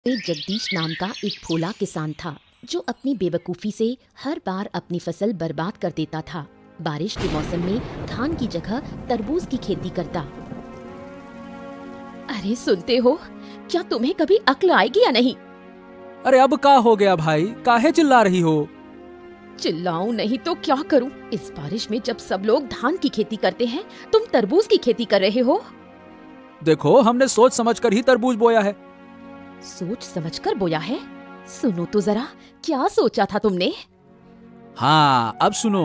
एक जगदीश नाम का एक भोला किसान था जो अपनी बेवकूफ़ी से हर बार अपनी फसल बर्बाद कर देता था। बारिश के मौसम में धान की जगह तरबूज की खेती करता। अरे सुनते हो, क्या तुम्हें कभी अक्ल आएगी या नहीं? अरे अब का हो गया भाई, काहे चिल्ला रही हो? चिल्लाऊं नहीं तो क्या करूं? इस बारिश में जब सब लोग धान की खेती करते हैं, तुम तरबूज की खेती कर रहे हो। देखो, हमने सोच समझकर ही तरबूज बोया है। सोच समझकर बोया है? सुनो तो जरा, क्या सोचा था तुमने? हाँ, अब सुनो।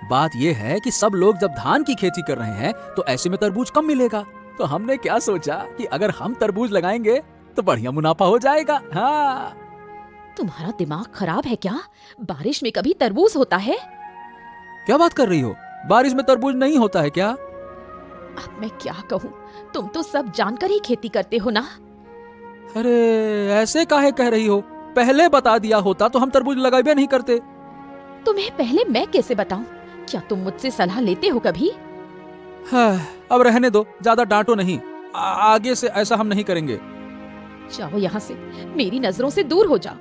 बात ये है कि सब लोग जब धान की खेती कर रहे हैं तो ऐसे में तरबूज कम मिलेगा। तो हमने क्या सोचा कि अगर हम तरबूज लगाएंगे तो बढ़िया मुनाफा हो जाएगा। हाँ। तुम्हारा दिमाग खराब है क्या? बारिश में कभी तरबूज होता है? क्या बात कर रही हो? बारिश में तरबूज नहीं होता है क्या? अब मैं क्या कहूँ, तुम तो सब जानकर ही खेती करते हो ना। अरे ऐसे काहे कह रही हो? पहले बता दिया होता तो हम तरबूज लगाए नहीं करते। तुम्हें पहले मैं कैसे बताऊं? क्या तुम मुझसे सलाह लेते हो कभी? हाँ, अब रहने दो, ज्यादा डांटो नहीं। आगे से ऐसा हम नहीं करेंगे। जाओ यहाँ से, मेरी नजरों से दूर हो जाओ।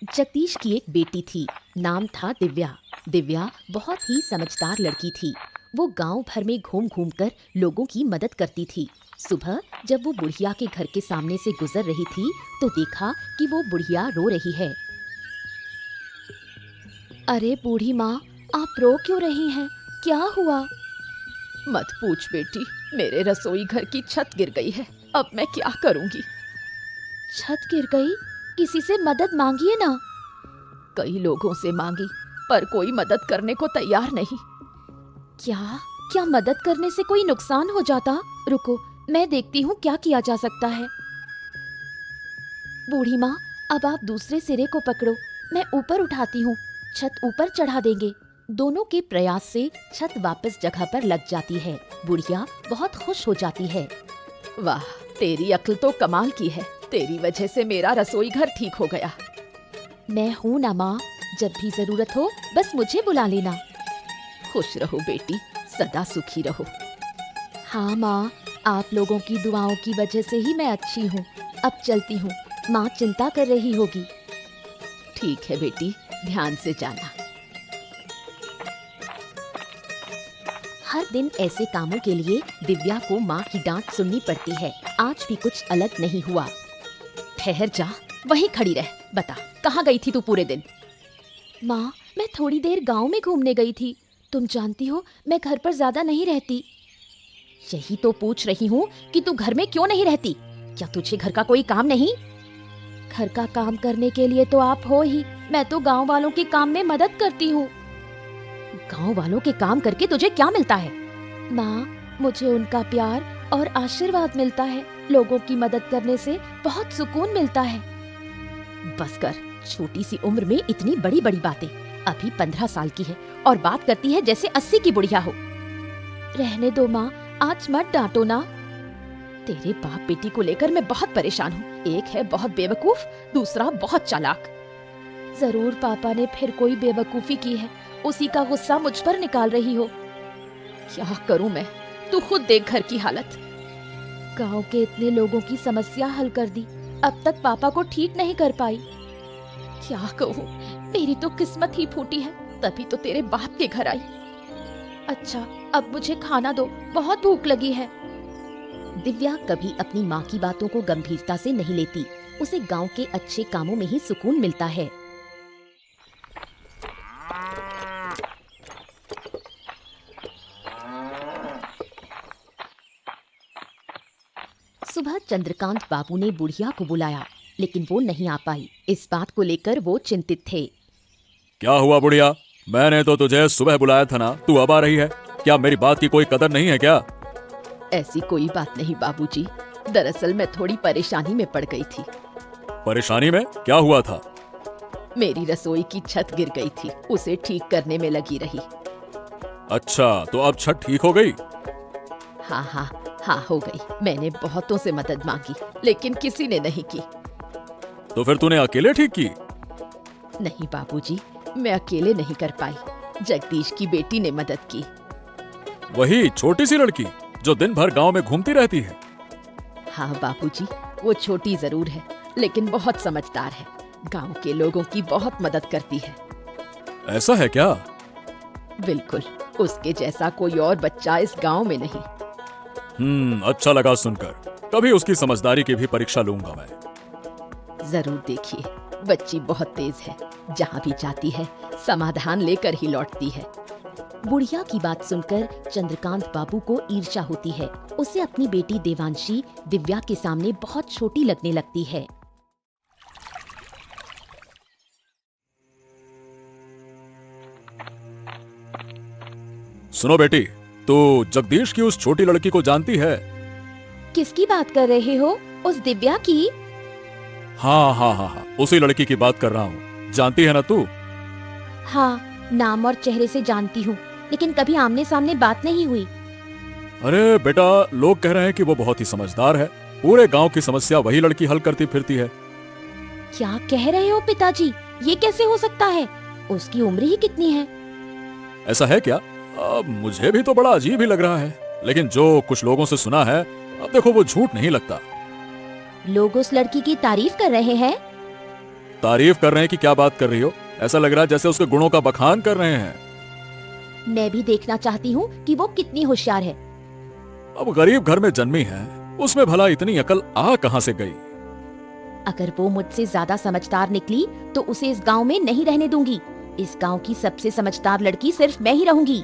जगदीश की एक बेटी थी, नाम था दिव्या। दिव्या बहुत ही समझदार लड़की थी। वो गांव भर में घूम घूम कर लोगों की मदद करती थी। सुबह जब वो बुढ़िया के घर के सामने से गुजर रही थी तो देखा कि वो बुढ़िया रो रही है। अरे बूढ़ी माँ, आप रो क्यों रही हैं? क्या हुआ? मत पूछ बेटी, मेरे रसोई घर की छत गिर गई है। अब मैं क्या करूंगी? छत गिर गई? किसी से मदद मांगिए ना। कई लोगों से मांगी, पर कोई मदद करने को तैयार नहीं। क्या क्या मदद करने से कोई नुकसान हो जाता? रुको, मैं देखती हूँ क्या किया जा सकता है। बूढ़ी माँ, अब आप दूसरे सिरे को पकड़ो, मैं ऊपर उठाती हूँ। छत ऊपर चढ़ा देंगे। दोनों के प्रयास से छत वापस जगह पर लग जाती है। बुढ़िया बहुत खुश हो जाती है। वाह, तेरी अक्ल तो कमाल की है। तेरी वजह से मेरा रसोई घर ठीक हो गया। मैं हूँ ना माँ, जब भी जरूरत हो बस मुझे बुला लेना। खुश रहो बेटी, सदा सुखी रहो। हाँ माँ, आप लोगों की दुआओं की वजह से ही मैं अच्छी हूँ। अब चलती हूँ, माँ चिंता कर रही होगी। ठीक है बेटी, ध्यान से जाना। हर दिन ऐसे कामों के लिए दिव्या को माँ की डांट सुननी पड़ती है। आज भी कुछ अलग नहीं हुआ। ठहर जा, वहीं खड़ी रह। बता, कहाँ गई थी तू पूरे दिन? माँ, मैं थोड़ी देर गांव में घूमने गई थी। तुम जानती हो, मैं घर पर ज्यादा नहीं रहती। यही तो पूछ रही हूँ कि तू घर में क्यों नहीं रहती? क्या तुझे घर का कोई काम नहीं? घर का काम करने के लिए तो आप हो ही। मैं तो गांव वालों के काम में मदद करती हूँ। गांव वालों के काम करके तुझे क्या मिलता है? माँ, मुझे उनका प्यार और आशीर्वाद मिलता है। लोगों की मदद करने से बहुत सुकून मिलता है। बस कर, छोटी सी उम्र में इतनी बड़ी बड़ी बातें। अभी 15 साल की है और बात करती है जैसे 80 की बुढ़िया हो। रहने दो माँ, आज मत डांटो ना। तेरे बाप बेटी को लेकर मैं बहुत परेशान हूँ। एक है बहुत बेवकूफ, दूसरा बहुत चालाक। जरूर पापा ने फिर कोई बेवकूफी की है, उसी का गुस्सा मुझ पर निकाल रही हो। क्या करूँ मैं? तू खुद देख घर की हालत। गांव के इतने लोगों की समस्या हल कर दी, अब तक पापा को ठीक नहीं कर पाई। क्या कहूँ, मेरी तो किस्मत ही फूटी है, तभी तो तेरे बाप के घर आई। अच्छा, अब मुझे खाना दो, बहुत भूख लगी है। दिव्या कभी अपनी माँ की बातों को गंभीरता से नहीं लेती। उसे गांव के अच्छे कामों में ही सुकून मिलता है। सुबह चंद्रकांत बाबू ने बुढ़िया को बुलाया, लेकिन वो नहीं आ पाई। इस बात को लेकर वो चिंतित थे। क्या हुआ बुढ़िया? मैंने तो तुझे सुबह बुलाया था ना, तू अब आ रही है? क्या मेरी बात की कोई कदर नहीं है क्या? ऐसी कोई बात नहीं बाबूजी, दरअसल मैं थोड़ी परेशानी में पड़ गई थी। परेशानी में? क्या हुआ था? मेरी रसोई की छत गिर गई थी, उसे ठीक करने में लगी रही। अच्छा, तो अब छत ठीक हो गई? हाँ हो गई। मैंने बहुतों से मदद मांगी, लेकिन किसी ने नहीं की। तो फिर तूने अकेले ठीक की? नहीं बाबूजी, मैं अकेले नहीं कर पाई। जगदीश की बेटी ने मदद की। वही छोटी सी लड़की जो दिन भर गांव में घूमती रहती है? हाँ बाबूजी, वो छोटी जरूर है लेकिन बहुत समझदार है। गांव के लोगों की बहुत मदद करती है। ऐसा है क्या? बिल्कुल, उसके जैसा कोई और बच्चा इस गांव में नहीं। अच्छा लगा सुनकर। कभी उसकी समझदारी की भी परीक्षा लूंगा मैं। जरूर देखिए, बच्ची बहुत तेज है। जहाँ भी जाती है समाधान लेकर ही लौटती है। बुढ़िया की बात सुनकर चंद्रकांत बाबू को ईर्ष्या होती है। उसे अपनी बेटी देवांशी दिव्या के सामने बहुत छोटी लगने लगती है। सुनो बेटी, तू जगदीश की उस छोटी लड़की को जानती है? किसकी बात कर रहे हो? उस दिव्या की? हाँ हाँ हाँ हाँ, उसी लड़की की बात कर रहा हूँ। जानती है ना तू? हाँ, नाम और चेहरे से जानती हूँ, लेकिन कभी आमने सामने बात नहीं हुई। अरे बेटा, लोग कह रहे हैं कि वो बहुत ही समझदार है। पूरे गांव की समस्या वही लड़की हल करती फिरती है। क्या कह रहे हो पिताजी? ये कैसे हो सकता है? उसकी उम्र ही कितनी है? ऐसा है क्या? मुझे भी तो बड़ा अजीब ही लग रहा है, लेकिन जो कुछ लोगों से सुना है, अब देखो वो झूठ नहीं लगता। लोग उस लड़की की तारीफ कर रहे हैं। तारीफ कर रहे हैं कि क्या बात कर रही हो? ऐसा लग रहा है जैसे उसके गुणों का बखान कर रहे हैं। मैं भी देखना चाहती हूँ कि वो कितनी होशियार है। अब गरीब घर में जन्मी है, उसमें भला इतनी अकल आ कहां से गई? अगर वो मुझसे ज्यादा समझदार निकली तो उसे इस गांव में नहीं रहने दूंगी। इस गांव की सबसे समझदार लड़की सिर्फ मैं ही रहूंगी।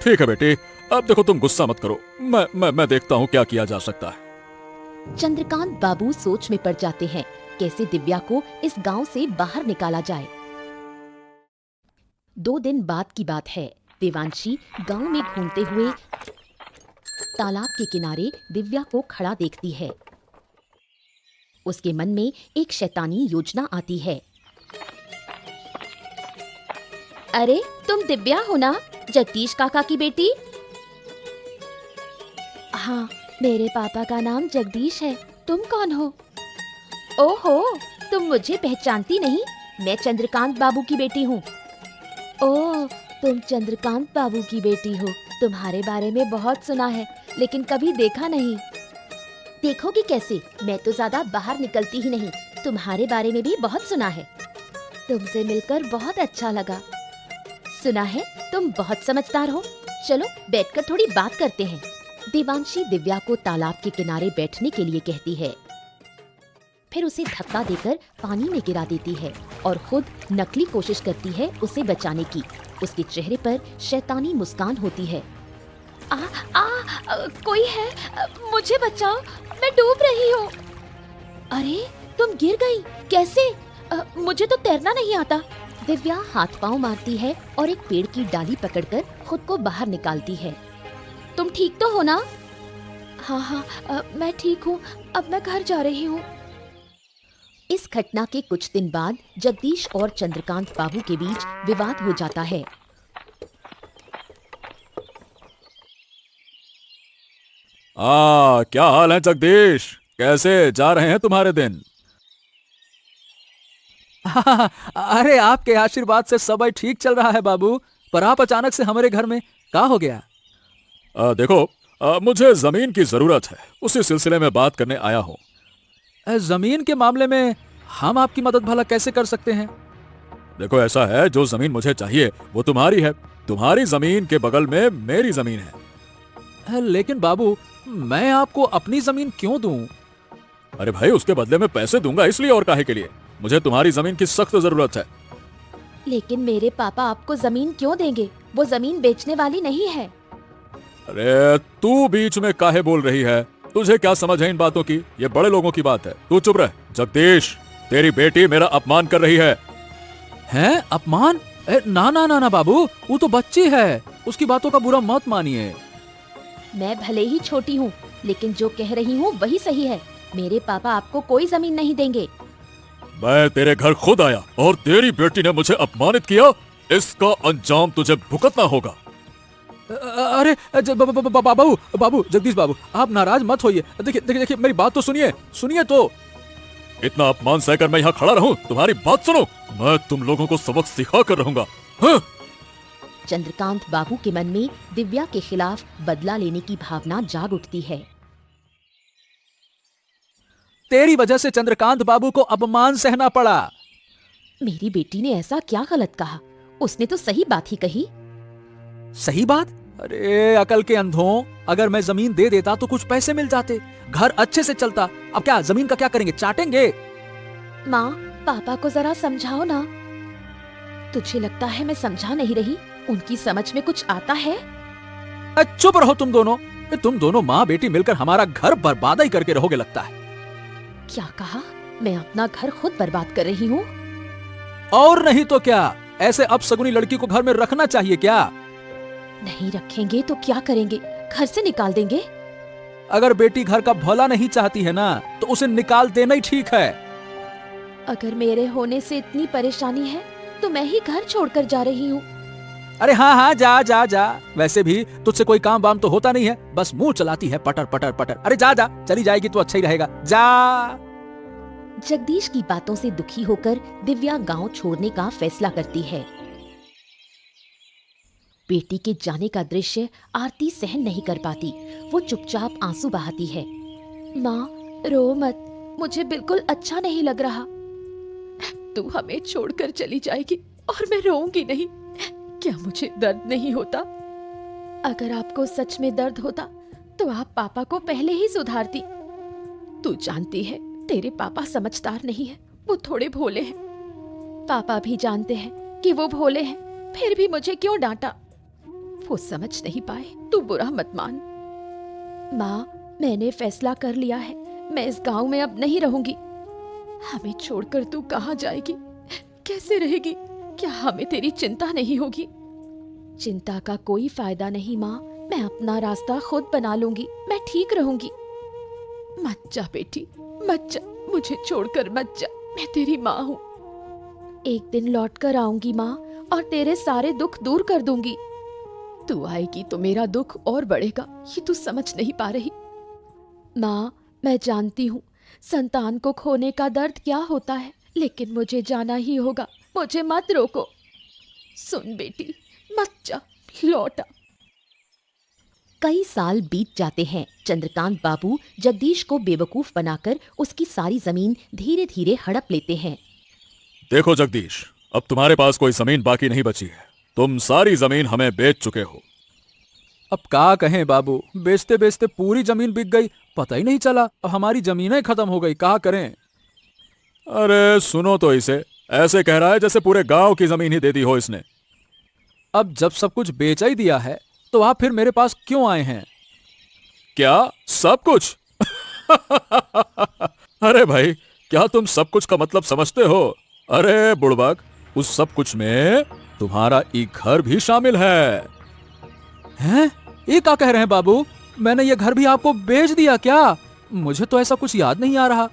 ठीक है बेटी, अब देखो तुम गुस्सा मत करो। मैं देखता हूँ क्या किया जा सकता है। चंद्रकांत बाबू सोच में पड़ जाते हैं कैसे दिव्या को इस गांव से बाहर निकाला जाए। 2 दिन बाद की बात है। देवांशी गांव में घूमते हुए तालाब के किनारे दिव्या को खड़ा देखती है। उसके मन में एक शैतानी योजना आती है। अरे, तुम दिव्या हो ना, जगदीश काका की बेटी? हाँ, मेरे पापा का नाम जगदीश है। तुम कौन हो? ओहो, तुम मुझे पहचानती नहीं? मैं चंद्रकांत बाबू की बेटी हूँ। ओह, तुम चंद्रकांत बाबू की बेटी हो। तुम्हारे बारे में बहुत सुना है, लेकिन कभी देखा नहीं। देखोगी कैसे? मैं तो ज्यादा बाहर निकलती ही नहीं। तुम्हारे बारे में भी बहुत सुना है। तुमसे मिलकर बहुत अच्छा लगा। सुना है तुम बहुत समझदार हो। चलो बैठकर थोड़ी बात करते हैं। देवांशी दिव्या को तालाब के किनारे बैठने के लिए कहती है, फिर उसे धक्का देकर पानी में गिरा देती है और खुद नकली कोशिश करती है उसे बचाने की। उसके चेहरे पर शैतानी मुस्कान होती है। कोई है? मुझे बचाओ, मैं डूब रही हूँ। अरे, तुम गिर गई? कैसे? मुझे तो तैरना नहीं आता। दिव्या हाथ पांव मारती है और एक पेड़ की डाली पकड़कर खुद को बाहर निकालती है। तुम ठीक तो हो ना? हाँ, मैं ठीक हूँ। अब मैं घर जा रही हूँ। इस घटना के कुछ दिन बाद जगदीश और चंद्रकांत बाबू के बीच विवाद हो जाता है। क्या हाल है जगदीश? कैसे जा रहे हैं तुम्हारे दिन? अरे, आपके आशीर्वाद से सब ठीक चल रहा है बाबू, पर आप अचानक से हमारे घर में क्या हो गया? देखो, मुझे जमीन की जरूरत है, उसी सिलसिले में बात करने आया हूँ। जमीन के मामले में हम आपकी मदद भला कैसे कर सकते हैं? देखो, ऐसा है, जो जमीन मुझे चाहिए वो तुम्हारी है। तुम्हारी जमीन के बगल में मेरी जमीन है। लेकिन बाबू, मैं आपको अपनी जमीन क्यों दूं? अरे भाई, उसके बदले में पैसे दूंगा, इसलिए और काहे के लिए? मुझे तुम्हारी जमीन की सख्त जरूरत है। लेकिन मेरे पापा आपको जमीन क्यों देंगे? वो जमीन बेचने वाली नहीं है। अरे, तू बीच में काहे बोल रही है? तुझे क्या समझ है इन बातों की? ये बड़े लोगों की बात है। तू चुप रह। जगदीश, तेरी बेटी मेरा अपमान कर रही है। हैं? अपमान? ना ना ना ना बाबू, वो तो बच्ची है, उसकी बातों का बुरा मत मानिए। मैं भले ही छोटी हूँ, लेकिन जो कह रही हूँ वही सही है। मेरे पापा आपको कोई जमीन नहीं देंगे। मैं तेरे घर खुद आया और तेरी बेटी ने मुझे अपमानित किया। इसका अंजाम तुझे भुगतना होगा। अरे, बाबू, जगदीश बाबू, आप नाराज मत होइए। देखिए, मेरी बात तो सुनिए तो। इतना अपमान सहकर मैं यहाँ खड़ा रहूं? तुम्हारी बात सुनो, मैं तुम लोगों को सबक सिखा कर रहूंगा। हाँ? चंद्रकांत बाबू के मन में दिव्या के खिलाफ बदला लेने की भावना जाग उठती है। तेरी वजह से चंद्रकांत बाबू को अपमान सहना पड़ा। मेरी बेटी ने ऐसा क्या गलत कहा? उसने तो सही बात ही कही। सही बात? अरे अकल के अंधों, अगर मैं जमीन दे देता तो कुछ पैसे मिल जाते, घर अच्छे से चलता। अब क्या जमीन का क्या करेंगे, चाटेंगे? माँ, पापा को जरा समझाओ ना। तुझे लगता है मैं समझा नहीं रही? उनकी समझ में कुछ आता है? चुप रहो तुम दोनों। तुम दोनों माँ बेटी मिलकर हमारा घर बर्बाद ही करके रहोगे लगता है। क्या कहा? मैं अपना घर खुद बर्बाद कर रही हूँ? और नहीं तो क्या, ऐसे अपशगुनी लड़की को घर में रखना चाहिए क्या? नहीं रखेंगे तो क्या करेंगे? घर से निकाल देंगे? अगर बेटी घर का भला नहीं चाहती है ना, तो उसे निकाल देना ही ठीक है। अगर मेरे होने से इतनी परेशानी है तो मैं ही घर छोड़कर जा रही हूँ। अरे हाँ हाँ, जा जा जा। वैसे भी तुझसे कोई काम वाम तो होता नहीं है, बस मुंह चलाती है पटर पटर पटर। अरे जा जा, चली जाएगी तो अच्छा ही रहेगा, जा। जगदीश की बातों से दुखी होकर दिव्या गांव छोड़ने का फैसला करती है। बेटी के जाने का दृश्य आरती सहन नहीं कर पाती। वो चुपचाप आंसू बहाती है। माँ, रो मत, मुझे बिल्कुल अच्छा नहीं लग रहा। तू हमें छोड़कर चली जाएगी और मैं रोऊंगी नहीं। क्या मुझे दर्द नहीं होता? अगर आपको सच में दर्द होता तो आप पापा को पहले ही सुधारती। तू जानती है तेरे पापा समझदार नहीं है, वो थोड़े भोले हैं। पापा भी जानते हैं कि वो भोले हैं, फिर भी मुझे क्यों डांटा? वो समझ नहीं पाए, तू बुरा मत मान। माँ, मैंने फैसला कर लिया है, मैं इस गांव में अब नहीं रहूंगी। हमें छोड़कर तू कहाँ जाएगी? कैसे रहेगी? क्या हमें तेरी चिंता नहीं होगी? चिंता का कोई फायदा नहीं माँ, मैं अपना रास्ता खुद बना लूंगी, मैं ठीक रहूंगी। मत जा बेटी, मत जा, मुझे छोड़कर मत जा, मैं तेरी माँ हूँ। एक दिन लौट कर आऊंगी माँ, और तेरे सारे दुख दूर कर दूंगी। तू आएगी तो मेरा दुख और बढ़ेगा, ये तू समझ नहीं पा रही। माँ, मैं जानती हूँ संतान को खोने का दर्द क्या होता है, लेकिन मुझे जाना ही होगा, मुझे मत रोको। सुन बेटी, मत जा, लौट आ। कई साल बीत जाते हैं। चंद्रकांत बाबू जगदीश को बेवकूफ बनाकर उसकी सारी जमीन धीरे धीरे हड़प लेते हैं। देखो जगदीश, अब तुम्हारे पास कोई जमीन बाकी नहीं बची है। तुम सारी जमीन हमें बेच चुके हो। अब क्या कहें बाबू, बेचते बेचते पूरी जमीन बिक गई, पता ही नहीं चला। अब हमारी जमीनें खत्म हो गई, क्या करें? अरे सुनो तो इसे, ऐसे कह रहा है जैसे पूरे गांव की जमीन ही दे दी हो इसने। अब जब सब कुछ बेचा ही दिया है तो आप फिर मेरे पास क्यों आए हैं? क्या सब कुछ? अरे भाई, क्या तुम सब कुछ का मतलब समझते हो? अरे बुड़बक, उस सब कुछ में तुम्हारा एक घर भी शामिल है। हैं? ये क्या कह रहे हैं बाबू? मैंने ये घर भी आपको बेच दिया क्या? मुझे तो ऐसा कुछ याद नहीं आ रहा।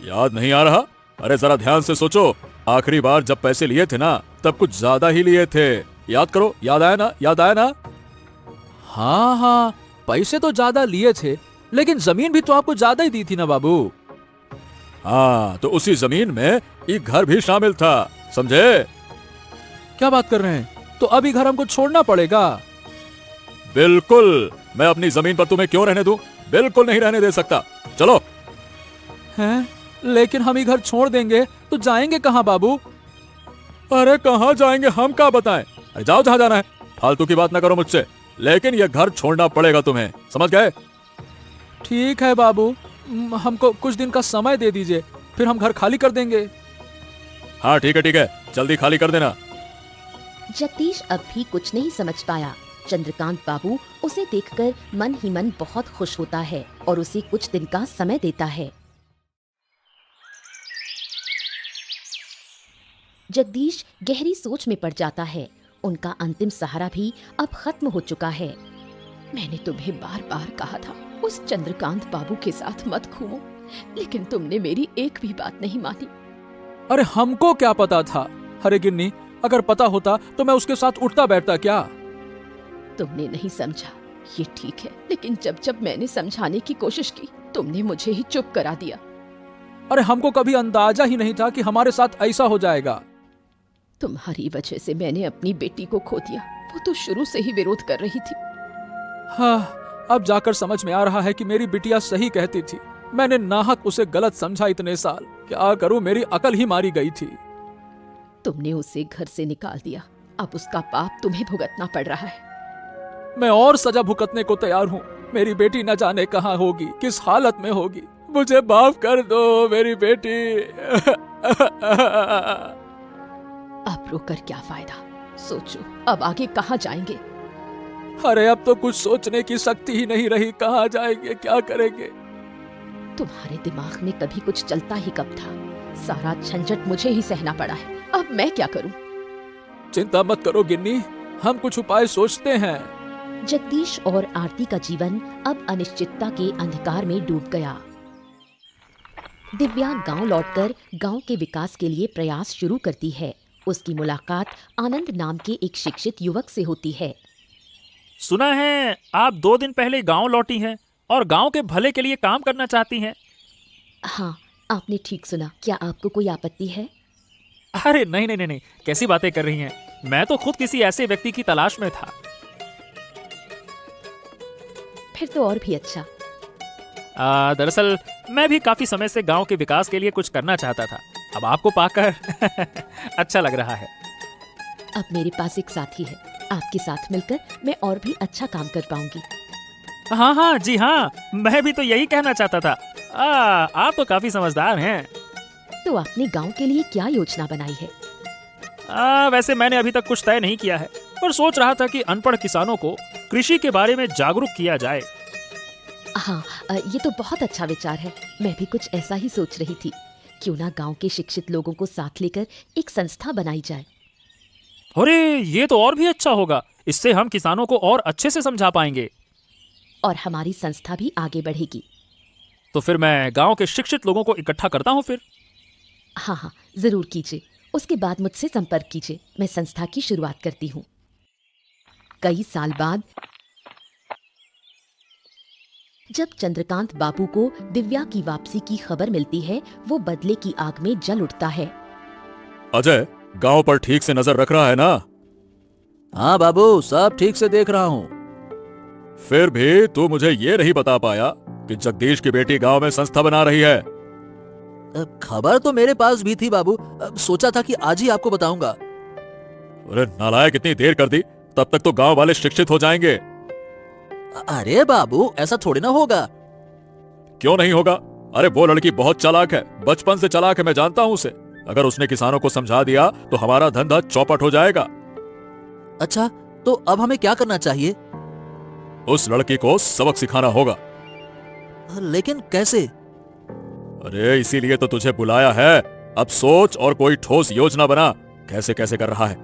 याद नहीं आ रहा? अरे जरा ध्यान से सोचो, आखिरी बार जब पैसे लिए थे ना, तब कुछ ज्यादा ही लिए थे। याद करो, याद आया ना? याद आया ना? हाँ हाँ, पैसे तो ज्यादा लिए थे, लेकिन जमीन भी तो आपको ज्यादा ही दी थी ना बाबू। हाँ, तो उसी जमीन में एक घर भी शामिल था, समझे? क्या बात कर रहे हैं? तो अभी घर हमको छोड़ना पड़ेगा? बिल्कुल, मैं अपनी जमीन पर तुम्हें क्यों रहने दूं? बिल्कुल नहीं रहने दे सकता। चलो। हैं? लेकिन हम ही घर छोड़ देंगे तो जाएंगे कहाँ बाबू? अरे कहाँ जाएंगे, हम क्या बताएं? अरे जाओ जहाँ जाना है, फालतू की बात ना करो मुझसे। लेकिन यह घर छोड़ना पड़ेगा तुम्हें, समझ गए? ठीक है बाबू, हमको कुछ दिन का समय दे दीजिए, फिर हम घर खाली कर देंगे। हाँ ठीक है, जल्दी खाली कर देना। जगदीश अब भी कुछ नहीं समझ पाया। चंद्रकांत बाबू उसे देखकर मन ही मन बहुत खुश होता है और उसे कुछ दिन का समय देता है। जगदीश गहरी सोच में पड़ जाता है। उनका अंतिम सहारा भी अब खत्म हो चुका है। मैंने तुम्हें बार बार कहा था उस चंद्रकांत बाबू के साथ मत घूमो, लेकिन तुमने मेरी एक भी बात नहीं मानी। अरे हमको क्या पता था? अरे गिन्नी, अगर पता होता तो मैं उसके साथ उठता बैठता क्या? तुमने नहीं समझा, ये ठीक है, लेकिन जब जब मैंने समझाने की कोशिश की, तुमने मुझे ही चुप करा दिया। अरे हमको कभी अंदाजा ही नहीं था कि हमारे साथ ऐसा हो जाएगा। तुम्हारी वजह से मैंने अपनी बेटी को खो दिया। वो तो शुरू से ही विरोध कर रही थी। हाँ, अब जाकर समझ में आ रहा है कि मेरी बिटिया सही कहती थी। मैंने नाहक उसे गलत समझा इतने साल। क्या करूं, मेरी अकल ही मारी गई थी। तुमने उसे घर से निकाल दिया, अब उसका पाप तुम्हें भुगतना पड़ रहा है। मैं और सजा भुगतने को तैयार हूँ। मेरी बेटी न जाने कहाँ होगी, किस हालत में होगी। मुझे माफ कर दो मेरी बेटी। अब रोकर क्या फायदा, सोचो अब आगे कहाँ जाएंगे। अरे अब तो कुछ सोचने की शक्ति ही नहीं रही, कहाँ जाएंगे, क्या करेंगे। तुम्हारे दिमाग में कभी कुछ चलता ही कब था। सारा झंझट मुझे ही सहना पड़ा है, अब मैं क्या करूं। चिंता मत करो गिन्नी, हम कुछ उपाय सोचते हैं। जगदीश और आरती का जीवन अब अनिश्चितता के अंधकार में डूब गया। दिव्या गांव लौटकर गांव के विकास के लिए प्रयास शुरू करती है। उसकी मुलाकात आनंद नाम के एक शिक्षित युवक से होती है। सुना है आप 2 दिन पहले गांव लौटी हैं और गांव के भले के लिए काम करना चाहती हैं। हाँ, आपने ठीक सुना। क्या आपको कोई आपत्ति है? अरे नहीं नहीं नहीं नहीं, कैसी बातें कर रही हैं। मैं तो खुद किसी ऐसे व्यक्ति की तलाश में था। फिर तो और भी अच्छा। दरअसल मैं भी काफी समय से गांव के विकास के लिए कुछ करना चाहता था। अब आपको पाकर अच्छा लग रहा है। अब मेरे पास एक साथी है, आपके साथ मिलकर मैं और भी अच्छा काम कर पाऊंगी। हाँ हाँ जी हाँ, मैं भी तो यही कहना चाहता था। आप तो काफी समझदार हैं। तो आपने गांव के लिए क्या योजना बनाई है? वैसे मैंने अभी तक कुछ तय नहीं किया है, पर सोच रहा था कि अनपढ़ किसानों को कृषि के बारे में जागरूक किया जाए। हाँ, ये तो बहुत अच्छा विचार है। मैं भी कुछ ऐसा ही सोच रही थी। क्यों ना गांव के शिक्षित लोगों को साथ लेकर एक संस्था बनाई जाए। अरे ये तो और भी अच्छा होगा। इससे हम किसानों को और अच्छे से समझा पाएंगे और हमारी संस्था भी आगे बढ़ेगी। तो फिर मैं गांव के शिक्षित लोगों को इकट्ठा करता हूँ फिर। हाँ हाँ, जरूर कीजिए। उसके बाद मुझसे संपर्क कीजिए, मैं संस्था की शुरुआत करती हूँ। कई साल बाद जब चंद्रकांत बाबू को दिव्या की वापसी की खबर मिलती है, वो बदले की आग में जल उठता है। अजय, गांव पर ठीक से नजर रख रहा है ना? हाँ बाबू, सब ठीक से देख रहा हूँ। फिर भी तू मुझे ये नहीं बता पाया कि जगदीश की बेटी गांव में संस्था बना रही है। खबर तो मेरे पास भी थी बाबू, सोचा था कि आज ही आपको बताऊंगा। अरे नालायक, इतनी देर कर दी, तब तक तो गांव वाले शिक्षित हो जाएंगे। अरे बाबू, ऐसा थोड़ी ना होगा। क्यों नहीं होगा? अरे वो लड़की बहुत चालाक है, बचपन से चालाक है, मैं जानता हूं उसे। अगर उसने किसानों को समझा दिया तो हमारा धंधा चौपट हो जाएगा। अच्छा, तो अब हमें क्या करना चाहिए? उस लड़की को सबक सिखाना होगा। लेकिन कैसे? अरे इसीलिए तो तुझे बुलाया है। अब सोच और कोई ठोस योजना बना, कैसे कैसे कर रहा है।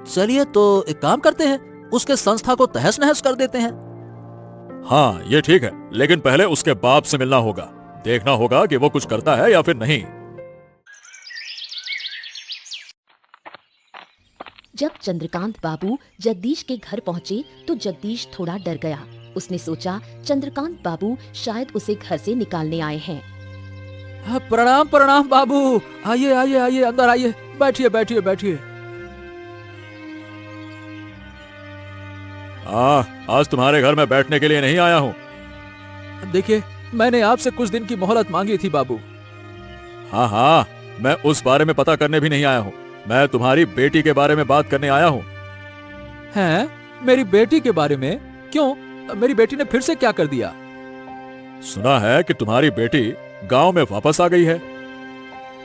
चलिए तो एक काम करते हैं, उसके संस्था को तहस नहस कर देते हैं। हाँ ये ठीक है, लेकिन पहले उसके बाप से मिलना होगा। देखना होगा कि वो कुछ करता है या फिर नहीं। जब चंद्रकांत बाबू जगदीश के घर पहुंचे तो जगदीश थोड़ा डर गया। उसने सोचा चंद्रकांत बाबू शायद उसे घर से निकालने आए हैं। प्रणाम प्रणाम बाबू, आइए आइए आइए, अंदर आइए, बैठिए बैठिए बैठिए। आज तुम्हारे घर में बैठने के लिए नहीं आया हूँ। देखिए, मैंने आपसे कुछ दिन की मोहलत मांगी थी बाबू। हाँ हाँ, मैं उस बारे में पता करने भी नहीं आया हूँ। मैं तुम्हारी बेटी के बारे में बात करने आया हूँ। हैं? मेरी बेटी के बारे में? क्यों, मेरी बेटी ने फिर से क्या कर दिया? सुना है कि तुम्हारी बेटी गांव में वापस आ गई है।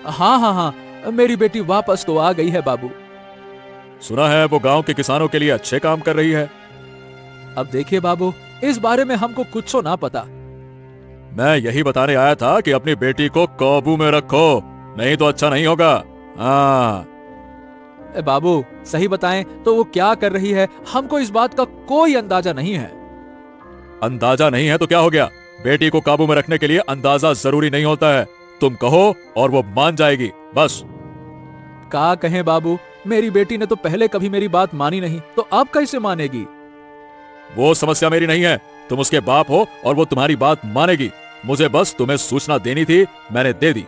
हाँ हाँ हाँ, मेरी बेटी वापस तो आ गई है बाबू। सुना है वो गांव के किसानों के लिए अच्छे काम कर रही है। अब देखिए बाबू, इस बारे में हमको कुछ ना पता। मैं यही बताने आया था कि अपनी बेटी को काबू में रखो, नहीं तो अच्छा नहीं होगा। हाँ बाबू, सही बताएं तो वो क्या कर रही है, हमको इस बात का कोई अंदाजा नहीं है। अंदाजा नहीं है तो क्या हो गया? बेटी को काबू में रखने के लिए अंदाजा जरूरी नहीं होता है। तुम कहो और वो मान जाएगी, बस। क्या कहें बाबू, मेरी बेटी ने तो पहले कभी मेरी बात मानी नहीं, तो अब कैसे मानेगी? वो समस्या मेरी नहीं है। तुम उसके बाप हो और वो तुम्हारी बात मानेगी। मुझे बस तुम्हें सूचना देनी थी, मैंने दे दी।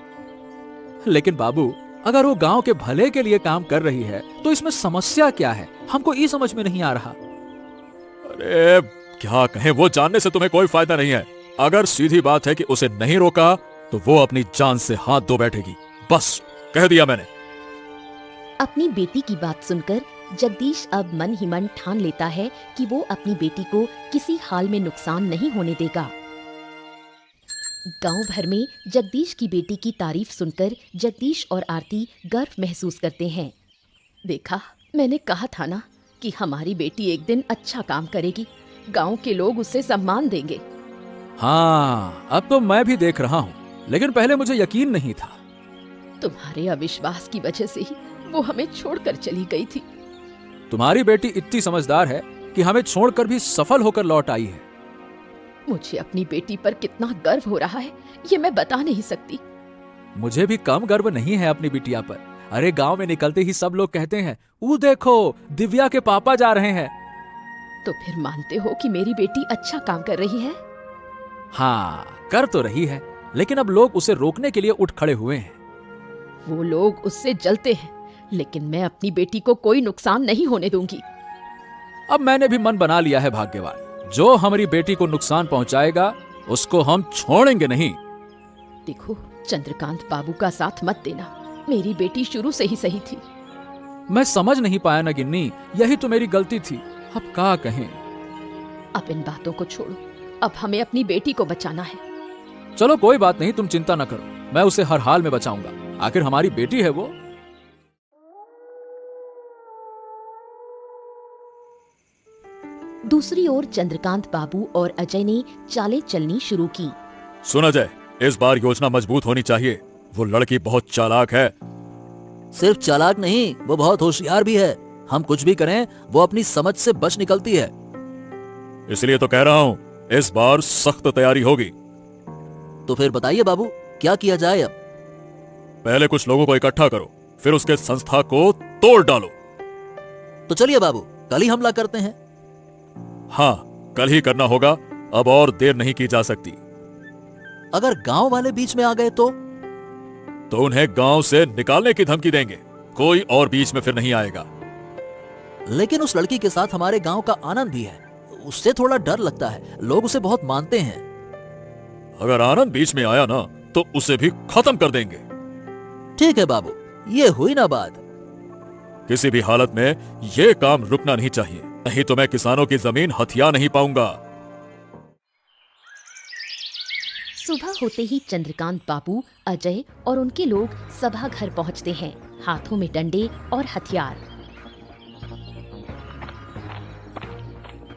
लेकिन बाबू, अगर वो गांव के भले के लिए काम कर रही है तो इसमें समस्या क्या है, हमको ये समझ में नहीं आ रहा। अरे क्या कहें, वो जानने से तुम्हें कोई फायदा नहीं है। अगर सीधी बात है कि उसे नहीं रोका तो वो अपनी जान से हाथ धो बैठेगी। बस कह दिया मैंने। अपनी बेटी की बात सुनकर जगदीश अब मन ही मन ठान लेता है कि वो अपनी बेटी को किसी हाल में नुकसान नहीं होने देगा। गांव भर में जगदीश की बेटी की तारीफ सुनकर जगदीश और आरती गर्व महसूस करते हैं। देखा, मैंने कहा था ना कि हमारी बेटी एक दिन अच्छा काम करेगी, गांव के लोग उससे सम्मान देंगे। हाँ, अब तो मैं भी देख रहा हूँ, लेकिन पहले मुझे यकीन नहीं था। तुम्हारे अविश्वास की वजह से ही वो हमें छोड़कर चली गई थी। तुम्हारी बेटी इतनी समझदार है कि हमें छोड़कर भी सफल होकर लौट आई है। मुझे अपनी बेटी पर कितना गर्व हो रहा है ये मैं बता नहीं सकती। मुझे भी कम गर्व नहीं है अपनी बिटिया पर। अरे गांव में निकलते ही सब लोग कहते हैं, वो देखो दिव्या के पापा जा रहे हैं। तो फिर मानते हो कि मेरी बेटी अच्छा काम कर रही है? हाँ, कर तो रही है, लेकिन अब लोग उसे रोकने के लिए उठ खड़े हुए हैं। वो लोग उससे जलते हैं, लेकिन मैं अपनी बेटी को कोई नुकसान नहीं होने दूंगी। अब मैंने भी मन बना लिया है भाग्यवान, जो हमारी बेटी को नुकसान पहुंचाएगा उसको हम छोड़ेंगे नहीं। देखो, चंद्रकांत बाबू का साथ मत देना। मेरी बेटी शुरू से ही सही थी। मैं समझ नहीं पाया ना गिन्नी, यही तो मेरी गलती थी। अब क्या कहें। अब इन बातों को छोड़ो, अब हमें अपनी बेटी को बचाना है। चलो कोई बात नहीं, तुम चिंता न करो, मैं उसे हर हाल में बचाऊंगा। आखिर हमारी बेटी है वो। दूसरी ओर चंद्रकांत बाबू और अजय ने चालें चलनी शुरू की। सुन अजय, इस बार योजना मजबूत होनी चाहिए। वो लड़की बहुत चालाक है। सिर्फ चालाक नहीं, वो बहुत होशियार भी है। हम कुछ भी करें वो अपनी समझ से बच निकलती है। इसलिए तो कह रहा हूँ, इस बार सख्त तैयारी होगी। तो फिर बताइए बाबू, क्या किया जाए अब? पहले कुछ लोगों को इकट्ठा करो, फिर उसके संस्था को तोड़ डालो। तो चलिए बाबू, कल ही हमला करते हैं। हाँ, कल ही करना होगा, अब और देर नहीं की जा सकती। अगर गांव वाले बीच में आ गए तो उन्हें गांव से निकालने की धमकी देंगे। कोई और बीच में फिर नहीं आएगा। लेकिन उस लड़की के साथ हमारे गांव का आनंद भी है, उससे थोड़ा डर लगता है। लोग उसे बहुत मानते हैं। अगर आनंद बीच में आया ना तो उसे भी खत्म कर देंगे। ठीक है बाबू, ये हुई ना बात। किसी भी हालत में ये काम रुकना नहीं चाहिए, नहीं तो मैं किसानों की जमीन हथिया नहीं पाऊंगा। सुबह होते ही चंद्रकांत बाबू, अजय और उनके लोग सभा घर पहुंचते हैं, हाथों में डंडे और हथियार।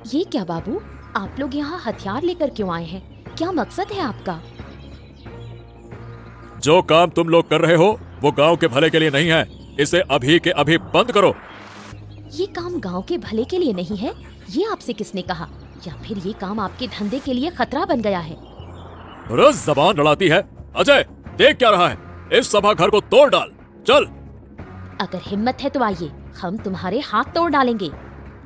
ये क्या बाबू, आप लोग यहाँ हथियार लेकर क्यों आए हैं? क्या मकसद है आपका? जो काम तुम लोग कर रहे हो वो गांव के भले के लिए नहीं है। इसे अभी के अभी बंद करो। ये काम गांव के भले के लिए नहीं है, ये आपसे किसने कहा? या फिर ये काम आपके धंधे के लिए खतरा बन गया है? रोज जबान लड़ाती है। अजय, देख क्या रहा है? इस सभा घर को तोड़ डाल, चल। अगर हिम्मत है तो आइए, हम तुम्हारे हाथ तोड़ डालेंगे।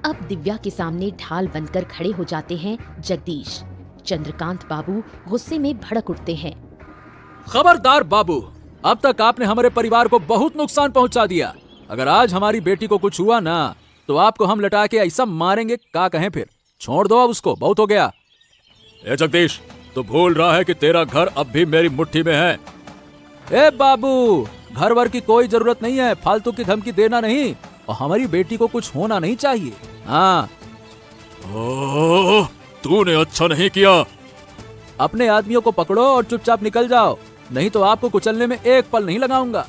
अब दिव्या के सामने ढाल बनकर खड़े हो जाते हैं जगदीश। चंद्रकांत बाबू गुस्से में भड़क उठते हैं। खबरदार बाबू, अब तक आपने हमारे परिवार को बहुत नुकसान पहुंचा दिया। अगर आज हमारी बेटी को कुछ हुआ ना तो आपको हम लटा के ऐसा मारेंगे, क्या कहें फिर? छोड़ दो अब उसको, बहुत हो गया। ए जगदीश, तो भूल रहा है कि तेरा घर अब भी मेरी मुट्ठी में है। ए बाबू, घर वर की कोई जरूरत नहीं है, फालतू की धमकी देना नहीं। और हमारी बेटी को कुछ होना नहीं चाहिए। हाँ, तूने अच्छा नहीं किया। अपने आदमियों को पकड़ो और चुपचाप निकल जाओ, नहीं तो आपको कुचलने में एक पल नहीं लगाऊंगा।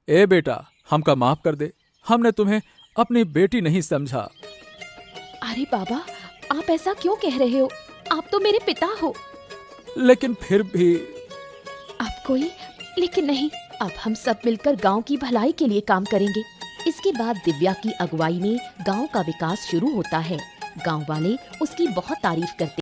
ए बेटा, हमका माफ कर दे, हमने तुम्हें अपनी बेटी नहीं समझा। अरे बाबा, आप ऐसा क्यों कह रहे हो? आप तो मेरे पिता हो। लेकिन फिर भी अब कोई लेकिन नहीं, अब हम सब मिलकर गांव की भलाई के लिए काम करेंगे। इसके बाद दिव्या की अगुवाई में गांव का विकास शुरू होता है। गांव वाले उसकी बहुत तारीफ करते